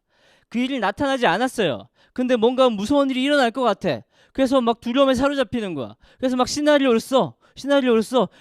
그 일이 나타나지 않았어요. 근데 뭔가 무서운 일이 일어날 것 같아. 그래서 막 두려움에 사로잡히는 거야. 그래서 막 시나리오를 써.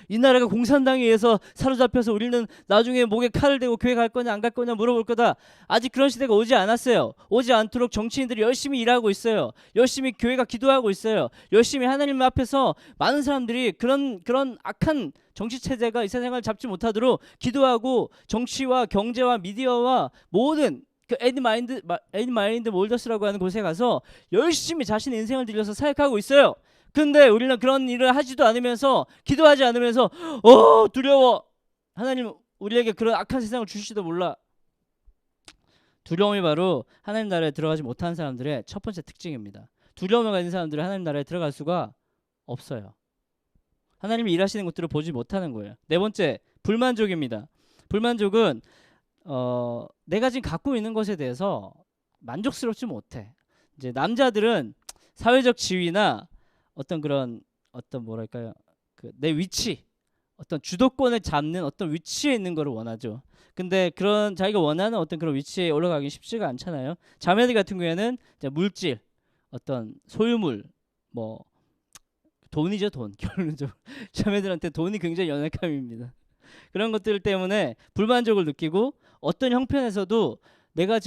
이 나라가 공산당에 의해서 사로잡혀서 우리는 나중에 목에 칼을 대고 교회 갈 거냐 안 갈 거냐 물어볼 거다. 아직 그런 시대가 오지 않았어요. 오지 않도록 정치인들이 열심히 일하고 있어요. 열심히 교회가 기도하고 있어요. 열심히 하나님 앞에서 많은 사람들이 그런 악한 정치 체제가 이 세상을 잡지 못하도록 기도하고 정치와 경제와 미디어와 모든 그 에드마인드 몰더스라고 하는 곳에 가서 열심히 자신의 인생을 들여서 사역하고 있어요. 근데 우리는 그런 일을 하지도 않으면서 기도하지 않으면서 두려워. 하나님 우리에게 그런 악한 세상을 주실지도 몰라. 두려움이 바로 하나님 나라에 들어가지 못한 사람들의 첫 번째 특징입니다. 두려움을 가진 사람들은 하나님 나라에 들어갈 수가 없어요. 하나님이 일하시는 것들을 보지 못하는 거예요. 네 번째, 불만족입니다. 불만족은 내가 지금 갖고 있는 것에 대해서 만족스럽지 못해. 이제 남자들은 사회적 지위나 뭐랄까요, 내 위치, 어떤 주도권을 잡는 어떤 위치에 있는 것을 원하죠. 근데 그런 자기가 원하는 어떤 그런 위치에 올라가기 쉽지가 않잖아요. 자매들 같은 경우에는 이제 물질, 어떤 소유물, 뭐 돈이죠, 돈. 결론적으로 자매들한테 돈이 굉장히 연약함입니다. 그런 것들 때문에 불만족을 느끼고 어떤 형편에서도 내가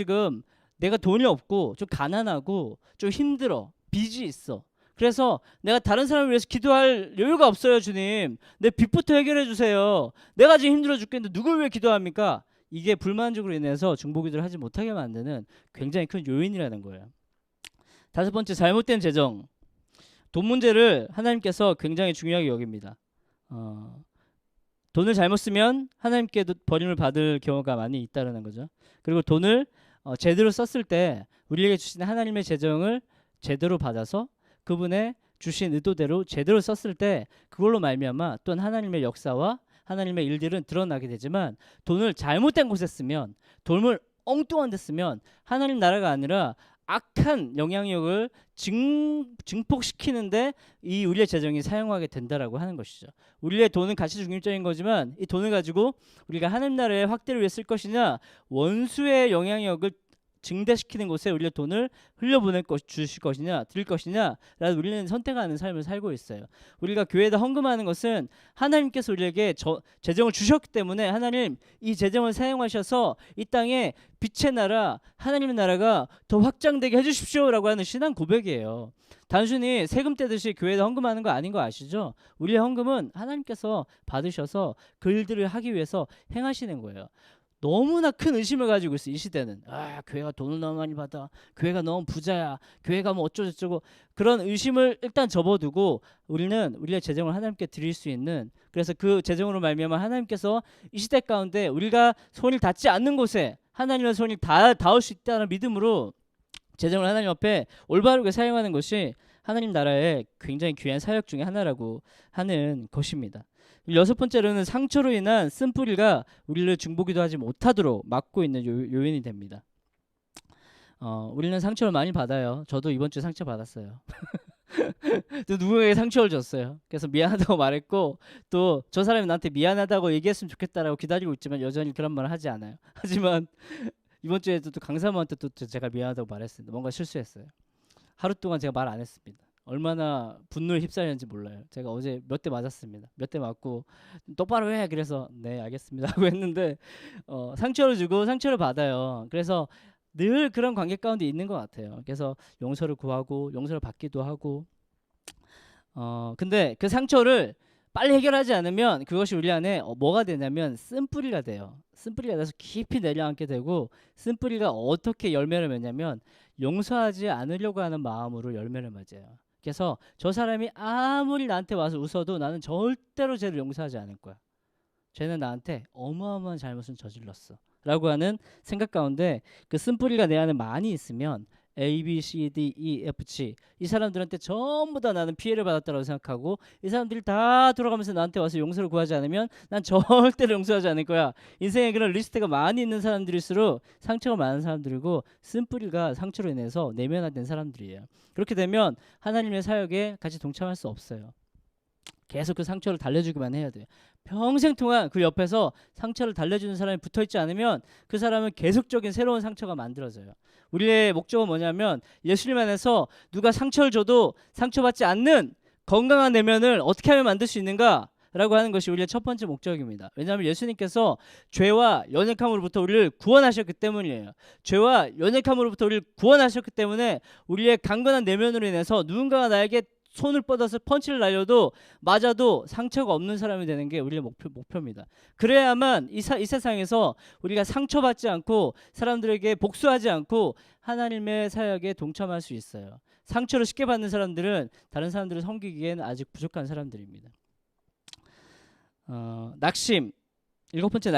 돈이 없고 좀 가난하고 좀 힘들어, 빚이 있어. 그래서 내가 다른 사람을 위해서 기도할 여유가 없어요. 주님, 내 빚부터 해결해 주세요. 내가 지금 힘들어 죽겠는데 누굴 위해 기도합니까? 이게 불만족으로 인해서 중보기도를 하지 못하게 만드는 굉장히 큰 요인이라는 거예요. 다섯 번째, 잘못된 재정. 돈 문제를 하나님께서 굉장히 중요하게 여깁니다. 돈을 잘못 쓰면 하나님께도 버림을 받을 경우가 많이 있다는 거죠. 그리고 돈을 제대로 썼을 때 우리에게 주신 하나님의 재정을 제대로 받아서 그분의 주신 의도대로 제대로 썼을 때 그걸로 말미암아 또한 하나님의 역사와 하나님의 일들은 드러나게 되지만 돈을 잘못된 곳에 쓰면, 돈을 엉뚱한 데 쓰면 하나님 나라가 아니라 악한 영향력을 증폭시키는데 이 우리의 재정이 사용하게 된다라고 하는 것이죠. 우리의 돈은 가치 중립적인 거지만 이 돈을 가지고 우리가 하나님 나라의 확대를 위해 쓸 것이냐, 원수의 영향력을 증대시키는 곳에 우리의 돈을 흘려보낼 주실 것이냐, 드릴 것이냐 라고 우리는 선택하는 삶을 살고 있어요. 우리가 교회에다 헌금하는 것은 하나님께서 우리에게 재정을 주셨기 때문에 하나님 이 재정을 사용하셔서 이 땅에 빛의 나라, 하나님의 나라가 더 확장되게 해주십시오 라고 하는 신앙 고백이에요. 단순히 세금 떼듯이 교회에다 헌금하는 거 아닌 거 아시죠? 우리의 헌금은 하나님께서 받으셔서 그 일들을 하기 위해서 행하시는 거예요. 너무나 큰 의심을 가지고 있어 이 시대는. 교회가 돈을 너무 많이 받아, 교회가 너무 부자야, 교회가 뭐 어쩌고저쩌고, 그런 의심을 일단 접어두고 우리는 우리의 재정을 하나님께 드릴 수 있는, 그래서 그 재정으로 말미암아 하나님께서 이 시대 가운데 우리가 손을 닿지 않는 곳에 하나님의 손이 닿을 수 있다는 믿음으로 재정을 하나님 앞에 올바르게 사용하는 것이 하나님 나라의 굉장히 귀한 사역 중에 하나라고 하는 것입니다. 여섯 번째로는 상처로 인한 쓴뿌리가 우리를 중보기도 하지 못하도록 막고 있는 요인이 됩니다. 우리는 상처를 많이 받아요. 저도 이번 주에 상처 받았어요. 또 누군가에게 상처를 줬어요. 그래서 미안하다고 말했고 또 저 사람이 나한테 미안하다고 얘기했으면 좋겠다라고 기다리고 있지만 여전히 그런 말을 하지 않아요. 하지만 이번 주에도 또 강사모한테 또 제가 미안하다고 말했습니다. 뭔가 실수했어요. 하루 동안 제가 말 안 했습니다. 얼마나 분노에 휩싸였는지 몰라요. 제가 어제 몇 대 맞았습니다. 몇 대 맞고 똑바로 해. 그래서 네 알겠습니다 하고 했는데 상처를 주고 상처를 받아요. 그래서 늘 그런 관계 가운데 있는 것 같아요. 그래서 용서를 구하고 용서를 받기도 하고 근데 그 상처를 빨리 해결하지 않으면 그것이 우리 안에 뭐가 되냐면 쓴뿌리가 돼요. 쓴뿌리가 돼서 깊이 내려앉게 되고 쓴뿌리가 어떻게 열매를 맺냐면 용서하지 않으려고 하는 마음으로 열매를 맺어요. 그래서 저 사람이 아무리 나한테 와서 웃어도 나는 절대로 쟤를 용서하지 않을 거야. 쟤는 나한테 어마어마한 잘못을 저질렀어 라고 하는 생각 가운데 그 쓴뿌리가 내 안에 많이 있으면 A, B, C, D, E, F, G 이 사람들한테 전부 다 나는 피해를 받았다고 생각하고 이 사람들이 다 돌아가면서 나한테 와서 용서를 구하지 않으면 난 절대로 용서하지 않을 거야. 인생에 그런 리스트가 많이 있는 사람들일수록 상처가 많은 사람들이고 쓴뿌리가 상처로 인해서 내면화된 사람들이에요. 그렇게 되면 하나님의 사역에 같이 동참할 수 없어요. 계속 그 상처를 달래주기만 해야 돼요. 평생 동안 그 옆에서 상처를 달래주는 사람이 붙어있지 않으면 그 사람은 계속적인 새로운 상처가 만들어져요. 우리의 목적은 뭐냐면 예수님 안에서 누가 상처를 줘도 상처받지 않는 건강한 내면을 어떻게 하면 만들 수 있는가 라고 하는 것이 우리의 첫 번째 목적입니다. 왜냐하면 예수님께서 죄와 연약함으로부터 우리를 구원하셨기 때문이에요. 죄와 연약함으로부터 우리를 구원하셨기 때문에 우리의 강건한 내면으로 인해서 누군가가 나에게 손을 뻗어서 펀치를 날려도 맞아도 상처가 없는 사람이 되는 게 우리의 목표입니다. 그래야만 이 세상에서 우리가 상처받지 않고 사람들에게 복수하지 않고 하나님의 사역에 동참할 수 있어요. 상처를 쉽게 받는 사람들은 다른 사람들을 섬기기에는 아직 부족한 사람들입니다. 낙심, 일곱 번째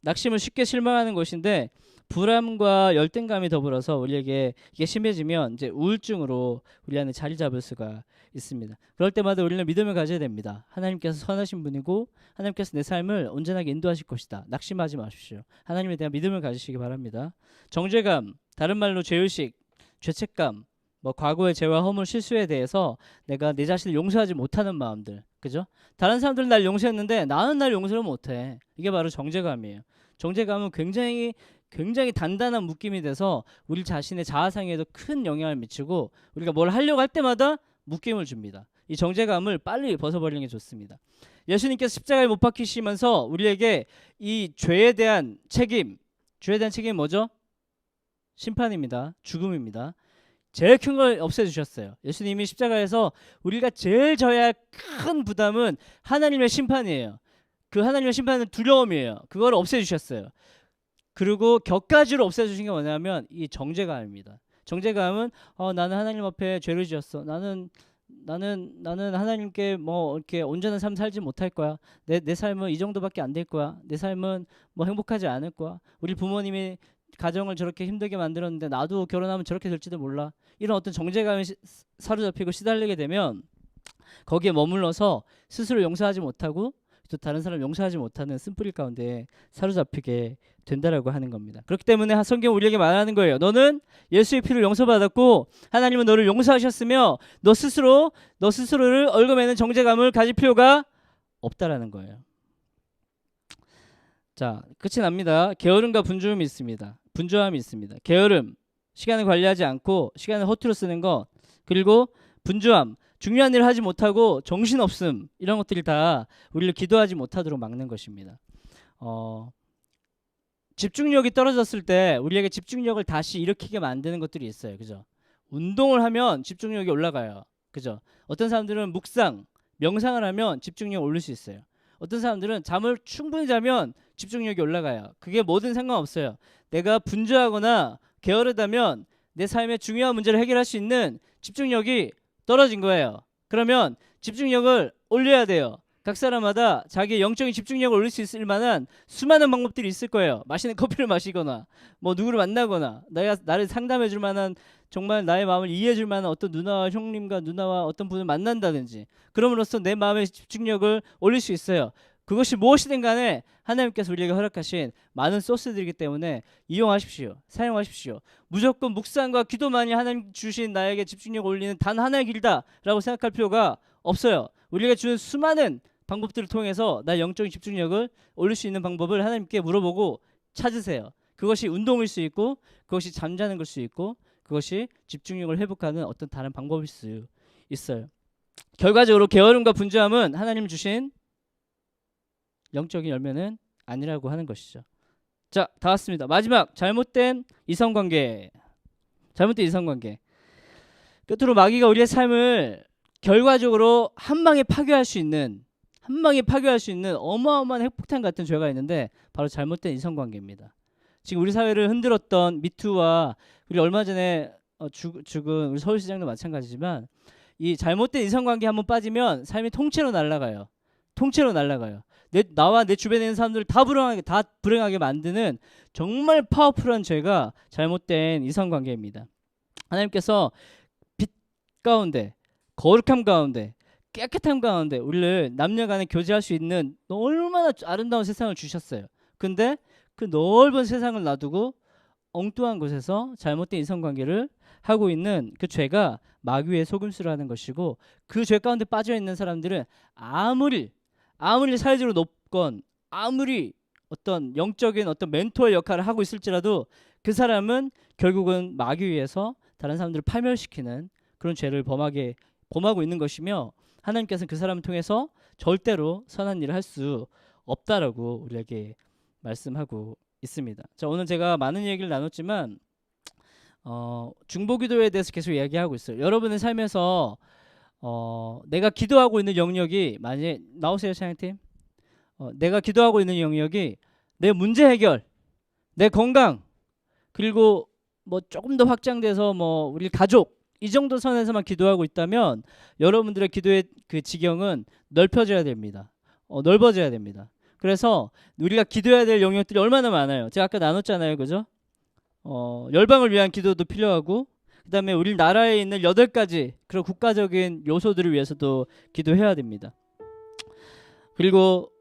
낙심은 쉽게 실망하는 것인데 불안과 열등감이 더불어서 우리에게 이게 심해지면 이제 우울증으로 우리 안에 자리 잡을 수가 있습니다. 그럴 때마다 우리는 믿음을 가져야 됩니다. 하나님께서 선하신 분이고 하나님께서 내 삶을 온전하게 인도하실 것이다. 낙심하지 마십시오. 하나님에 대한 믿음을 가지시기 바랍니다. 정죄감, 다른 말로 죄의식, 죄책감, 과거의 죄와 허물, 실수에 대해서 내가 내 자신을 용서하지 못하는 마음들, 그죠? 다른 사람들은 날 용서했는데 나는 날 용서를 못해. 이게 바로 정죄감이에요. 정죄감은 굉장히 단단한 묶임이 돼서 우리 자신의 자아상에도 큰 영향을 미치고 우리가 뭘 하려고 할 때마다 묶임을 줍니다. 이 정죄감을 빨리 벗어버리는 게 좋습니다. 예수님께서 십자가에 못 박히시면서 우리에게 이 죄에 대한 책임이 뭐죠? 심판입니다. 죽음입니다. 제일 큰 걸 없애주셨어요. 예수님이 십자가에서 우리가 제일 져야 할 큰 부담은 하나님의 심판이에요. 그 하나님의 심판은 두려움이에요. 그걸 없애주셨어요. 그리고 격가지로 없애주신 게 뭐냐면 이 정죄감입니다. 정죄감은 나는 하나님 앞에 죄를 지었어. 나는 하나님께 이렇게 온전한 삶 살지 못할 거야. 내 삶은 이 정도밖에 안 될 거야. 내 삶은 행복하지 않을 거야. 우리 부모님이 가정을 저렇게 힘들게 만들었는데 나도 결혼하면 저렇게 될지도 몰라. 이런 어떤 정죄감에 사로잡히고 시달리게 되면 거기에 머물러서 스스로 용서하지 못하고 또 다른 사람 용서하지 못하는 쓴뿌리 가운데 사로잡히게 된다라고 하는 겁니다. 그렇기 때문에 성경 우리에게 말하는 거예요. 너는 예수의 피로 용서받았고 하나님은 너를 용서하셨으며 너 스스로를 얽어매는 정죄감을 가질 필요가 없다라는 거예요. 자, 끝이 납니다. 게으름과 분주함이 있습니다. 게으름, 시간을 관리하지 않고 시간을 허투루 쓰는 것, 그리고 분주함, 중요한 일을 하지 못하고 정신없음, 이런 것들이 다 우리를 기도하지 못하도록 막는 것입니다. 집중력이 떨어졌을 때 우리에게 집중력을 다시 일으키게 만드는 것들이 있어요. 그죠? 운동을 하면 집중력이 올라가요. 그죠? 어떤 사람들은 묵상, 명상을 하면 집중력을 올릴 수 있어요. 어떤 사람들은 잠을 충분히 자면 집중력이 올라가요. 그게 뭐든 상관없어요. 내가 분주하거나 게으르다면 내 삶의 중요한 문제를 해결할 수 있는 집중력이 떨어진 거예요. 그러면 집중력을 올려야 돼요. 각 사람마다 자기의 영적인 집중력을 올릴 수 있을 만한 수많은 방법들이 있을 거예요. 맛있는 커피를 마시거나 누구를 만나거나 나를 상담해 줄 만한, 정말 나의 마음을 이해해 줄 만한 어떤 누나와 어떤 분을 만난다든지, 그럼으로써 내 마음의 집중력을 올릴 수 있어요. 그것이 무엇이든 간에 하나님께서 우리에게 허락하신 많은 소스들이기 때문에 이용하십시오. 사용하십시오. 무조건 묵상과 기도만이 하나님 주신 나에게 집중력 올리는 단 하나의 길이다 라고 생각할 필요가 없어요. 우리가 주는 수많은 방법들을 통해서 나의 영적인 집중력을 올릴 수 있는 방법을 하나님께 물어보고 찾으세요. 그것이 운동일 수 있고, 그것이 잠자는 걸 수 있고, 그것이 집중력을 회복하는 어떤 다른 방법일 수 있어요. 결과적으로 게으름과 분주함은 하나님 주신 영적인 열매는 아니라고 하는 것이죠. 자, 다 왔습니다. 마지막, 잘못된 이성관계. 잘못된 이성관계. 끝으로 마귀가 우리의 삶을 결과적으로 한 방에 파괴할 수 있는 어마어마한 핵폭탄 같은 죄가 있는데 바로 잘못된 이성관계입니다. 지금 우리 사회를 흔들었던 미투와 우리 얼마 전에 죽은 우리 서울시장도 마찬가지지만 이 잘못된 이성관계 한번 빠지면 삶이 통째로 날아가요. 나와 내 주변에 있는 사람들을 다 불행하게 만드는 정말 파워풀한 죄가 잘못된 이성관계입니다. 하나님께서 빛 가운데, 거룩함 가운데, 깨끗함 가운데 우리를 남녀간에 교제할 수 있는 얼마나 아름다운 세상을 주셨어요. 근데 그 넓은 세상을 놔두고 엉뚱한 곳에서 잘못된 이성관계를 하고 있는 그 죄가 마귀의 속임수를 하는 것이고, 그 죄 가운데 빠져 있는 사람들은 아무리 사회적으로 높건 아무리 어떤 영적인 어떤 멘토의 역할을 하고 있을지라도 그 사람은 결국은 마귀에 의해서 다른 사람들을 파멸시키는 그런 죄를 범하고 있는 것이며, 하나님께서는 그 사람을 통해서 절대로 선한 일을 할 수 없다라고 우리에게 말씀하고 있습니다. 자, 오늘 제가 많은 얘기를 나눴지만 중보기도에 대해서 계속 이야기하고 있어요. 여러분의 삶에서 내가 기도하고 있는 영역이, 만약에 나오세요 찬양팀. 내가 기도하고 있는 영역이 내 문제 해결, 내 건강, 그리고 뭐 조금 더 확장돼서 뭐 우리 가족, 이 정도 선에서만 기도하고 있다면 여러분들의 기도의 그 지경은 넓어져야 됩니다. 그래서 우리가 기도해야 될 영역들이 얼마나 많아요. 제가 아까 나눴잖아요, 그죠? 열방을 위한 기도도 필요하고, 그 다음에 우리 나라에 있는 8가지 그런 국가적인 요소들을 위해서도 기도해야 됩니다. 그리고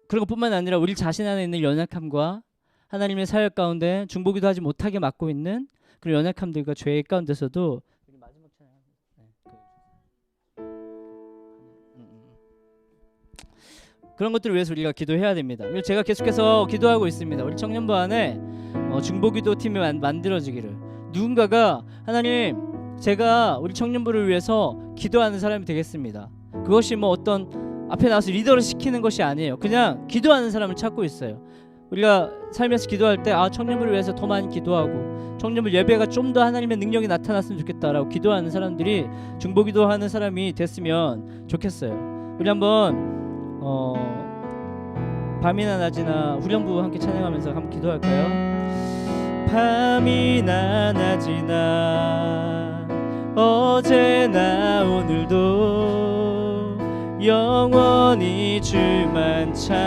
그런 것뿐만 아니라 우리 자신 안에 있는 연약함과 하나님의 사역 가운데 중보기도 하지 못하게 막고 있는 그런 연약함들과 죄 가운데서도 그런 것들을 위해서 우리가 기도해야 됩니다. 제가 계속해서 기도하고 있습니다. 우리 청년부 안에 중보기도 팀이 만들어지기를, 누군가가 하나님, 제가 우리 청년부를 위해서 기도하는 사람이 되겠습니다. 그것이 뭐 어떤 앞에 나와서 리더를 시키는 것이 아니에요. 그냥 기도하는 사람을 찾고 있어요. 우리가 살면서 기도할 때 청년부를 위해서 더 많이 기도하고, 청년부 예배가 좀 더 하나님의 능력이 나타났으면 좋겠다라고 기도하는 사람들이 중보기도하는 사람이 됐으면 좋겠어요. 우리 한번 밤이나 낮이나 후렴부 함께 찬양하면서 한번 기도할까요? 밤이나 낮이나 어제나 오늘도 영원히 주만 찬양해.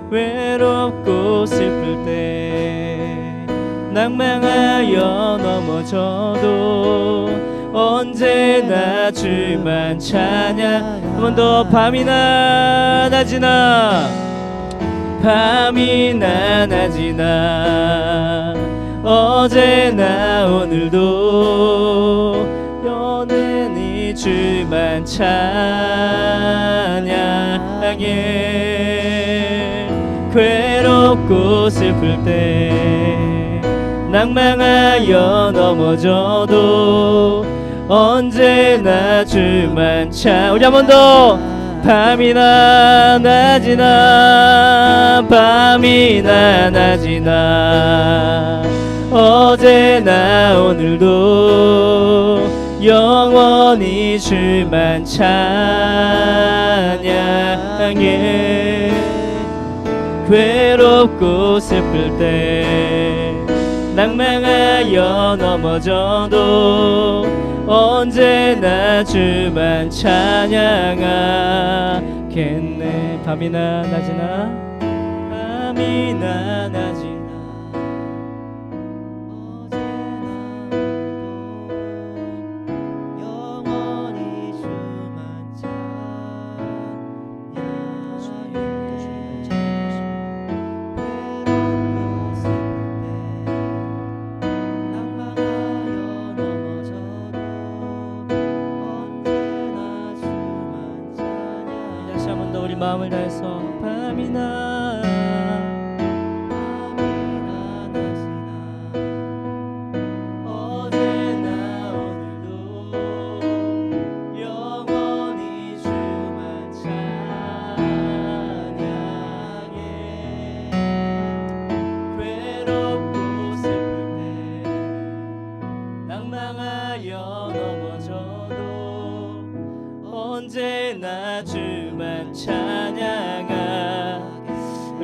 외롭고 슬플 때 낭망하여 넘어져도 언제나 주만 찬양. 한 번 더. 밤이나 낮이나 어제나 오늘도 영원히 주만 찬양해. 괴롭고 슬플 때 낭망하여 넘어져도 언제나 주만 우리 한 번 더. 밤이나 낮이나 어제나 오늘도 영원히 주만 찬양해. 괴롭고 슬플 때 낭망하여 넘어져도 언제나 주만 찬양하겠네. 밤이나 낮이나 어제나 영원히 주만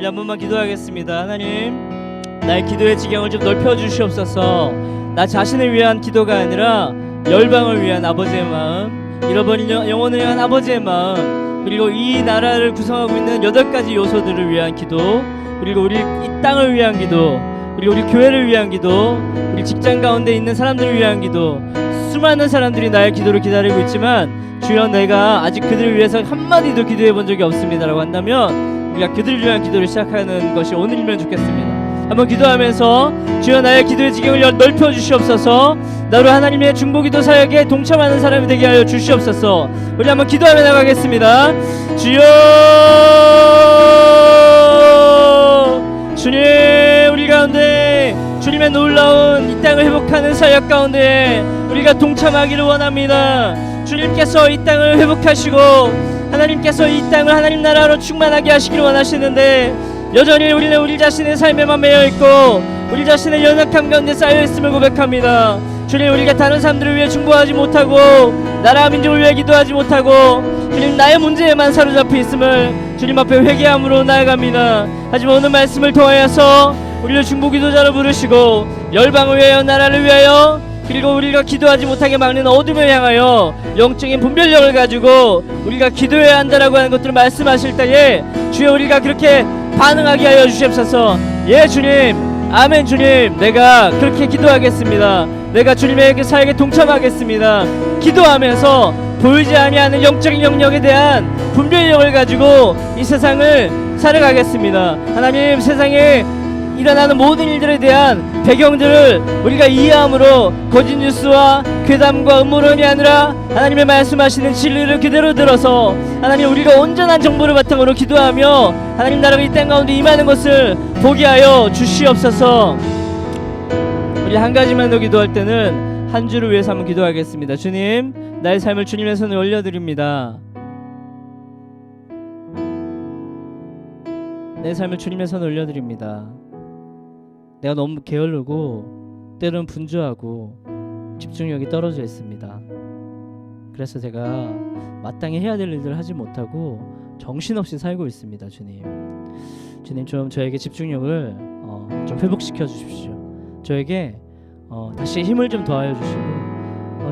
우리 한 번만 기도하겠습니다. 하나님, 나의 기도의 지경을 좀 넓혀 주시옵소서. 나 자신을 위한 기도가 아니라 열방을 위한 아버지의 마음, 잃어버린 영혼을 향한 아버지의 마음, 그리고 이 나라를 구성하고 있는 8가지 요소들을 위한 기도, 그리고 우리 이 땅을 위한 기도, 그리고 우리 교회를 위한 기도, 우리 직장 가운데 있는 사람들을 위한 기도. 수많은 사람들이 나의 기도를 기다리고 있지만 주여, 내가 아직 그들을 위해서 한마디도 기도해 본 적이 없습니다라고 한다면 우리가 그들을 위한 기도를 시작하는 것이 오늘이면 좋겠습니다. 한번 기도하면서 주여, 나의 기도의 지경을 넓혀 주시옵소서. 나로 하나님의 중보기도 사역에 동참하는 사람이 되게 하여 주시옵소서. 우리 한번 기도하며 나가겠습니다. 주여, 주님, 우리 가운데 주님의 놀라운 이 땅을 회복하는 사역 가운데 우리가 동참하기를 원합니다. 주님께서 이 땅을 회복하시고 하나님께서 이 땅을 하나님 나라로 충만하게 하시기를 원하시는데 여전히 우리는 우리 자신의 삶에만 매여있고 우리 자신의 연약함 가운데 쌓여있음을 고백합니다. 주님, 우리가 다른 사람들을 위해 중보하지 못하고 나라 민족을 위해 기도하지 못하고 주님, 나의 문제에만 사로잡혀 있음을 주님 앞에 회개함으로 나아갑니다. 하지만 오늘 말씀을 통하여서 우리를 중보기도자로 부르시고 열방을 위하여, 나라를 위하여, 그리고 우리가 기도하지 못하게 막는 어둠을 향하여 영적인 분별력을 가지고 우리가 기도해야 한다라고 하는 것들을 말씀하실 때에 주여, 우리가 그렇게 반응하게 하여 주시옵소서. 예, 주님, 아멘. 주님, 내가 그렇게 기도하겠습니다. 내가 주님의 사역에 동참하겠습니다. 기도하면서 보이지 아니하는 영적인 영역에 대한 분별력을 가지고 이 세상을 살아가겠습니다. 하나님, 세상에 일어나는 모든 일들에 대한 배경들을 우리가 이해함으로 거짓 뉴스와 괴담과 음모론이 아니라 하나님의 말씀하시는 진리를 그대로 들어서 하나님, 우리가 온전한 정보를 바탕으로 기도하며 하나님 나라가 이 땅 가운데 임하는 것을 보게 하여 주시옵소서. 우리 한 가지만 더 기도할 때는 한 주를 위해서 한번 기도하겠습니다. 주님, 나의 삶을 주님의 손에 올려드립니다. 내 삶을 주님의 손에 올려드립니다. 내가 너무 게으르고 때로는 분주하고 집중력이 떨어져 있습니다. 그래서 제가 마땅히 해야 될 일들을 하지 못하고 정신없이 살고 있습니다. 주님, 좀 저에게 집중력을 좀 회복시켜 주십시오. 저에게 다시 힘을 좀 더하여 주시고,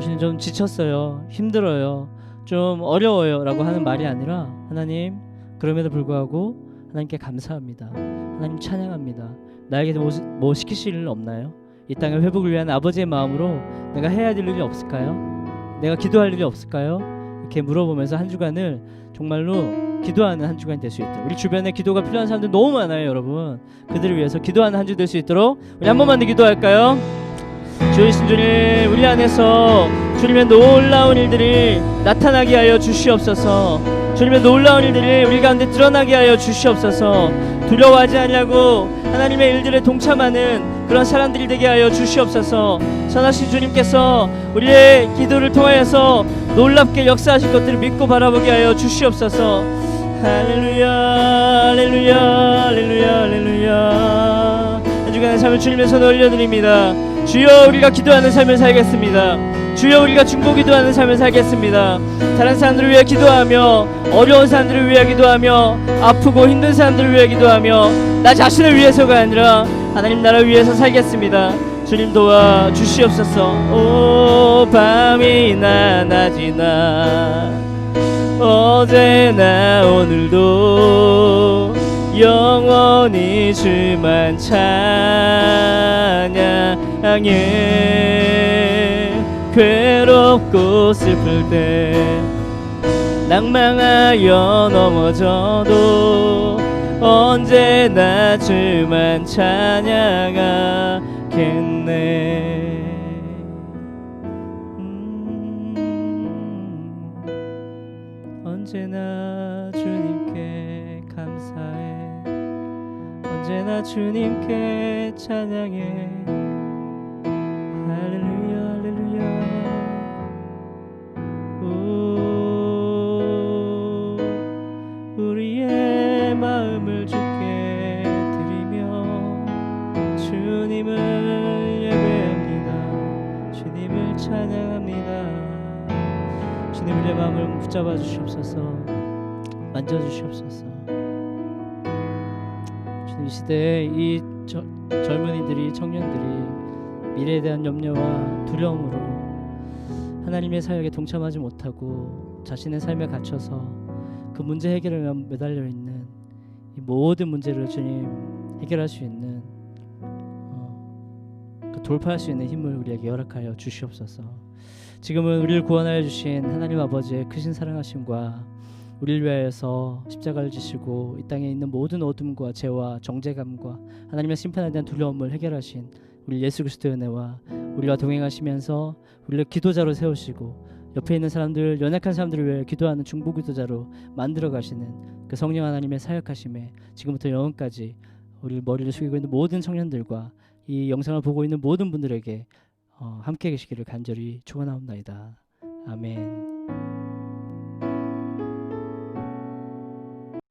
주님, 좀 지쳤어요, 힘들어요, 좀 어려워요 라고 하는 말이 아니라 하나님, 그럼에도 불구하고 하나님께 감사합니다, 하나님 찬양합니다. 나에게 뭐 시키실 일 없나요? 이 땅의 회복을 위한 아버지의 마음으로 내가 해야 될 일이 없을까요? 내가 기도할 일이 없을까요? 이렇게 물어보면서 한 주간을 정말로 기도하는 한 주간이 될 수 있도록, 우리 주변에 기도가 필요한 사람들 너무 많아요, 여러분. 그들을 위해서 기도하는 한 주 될 수 있도록 우리 한 번만 더 기도할까요? 주이신 주님, 우리 안에서 주님의 놀라운 일들이 나타나게 하여 주시옵소서. 주님의 놀라운 일들이 우리 가운데 드러나게 하여 주시옵소서. 두려워하지 않냐고 하나님의 일들에 동참하는 그런 사람들이 되게 하여 주시옵소서. 선하신 주님께서 우리의 기도를 통하여서 놀랍게 역사하실 것들을 믿고 바라보게 하여 주시옵소서. 할렐루야, 할렐루야, 할렐루야, 할렐루야. 한 주간의 삶을 주님의 손에 올려드립니다. 주여, 우리가 기도하는 삶을 살겠습니다. 주여, 우리가 중보기도하는 삶을 살겠습니다. 다른 사람들을 위해 기도하며, 어려운 사람들을 위해 기도하며, 아프고 힘든 사람들을 위해 기도하며, 나 자신을 위해서가 아니라 하나님 나라 위해서 살겠습니다. 주님, 도와 주시옵소서. 오, 밤이나 낮이나 어제나 오늘도 영원히 주만 찬양해. 괴롭고 슬플 때 낭망하여 넘어져도 언제나 주만 찬양하겠네. 언제나 주님께 감사해, 언제나 주님께 찬양해. 할렐루야, 할렐루야. 우리의 마음을 주께 드리며 주님을 예배합니다. 주님을 찬양합니다. 주님, 우리의 마음을 붙잡아 주시옵소서. 만져 주시옵소서. 이 시대에 이 젊은이들이 청년들이 미래에 대한 염려와 두려움으로 하나님의 사역에 동참하지 못하고 자신의 삶에 갇혀서 그 문제 해결에 매달려 있는 이 모든 문제를 주님 해결할 수 있는 그 돌파할 수 있는 힘을 우리에게 허락하여 주시옵소서. 지금은 우리를 구원하여 주신 하나님 아버지의 크신 사랑하심과 우리를 위하여서 십자가를 지시고 이 땅에 있는 모든 어둠과 죄와 정죄감과 하나님의 심판에 대한 두려움을 해결하신 우리 예수 그리스도의 은혜와 우리와 동행하시면서 우리를 기도자로 세우시고 옆에 있는 사람들, 연약한 사람들을 위해 기도하는 중보 기도자로 만들어 가시는 그 성령 하나님의 사역하심에 지금부터 영원까지 우리 머리를 숙이고 있는 모든 청년들과 이 영상을 보고 있는 모든 분들에게 함께 계시기를 간절히 축원하옵나이다. 아멘.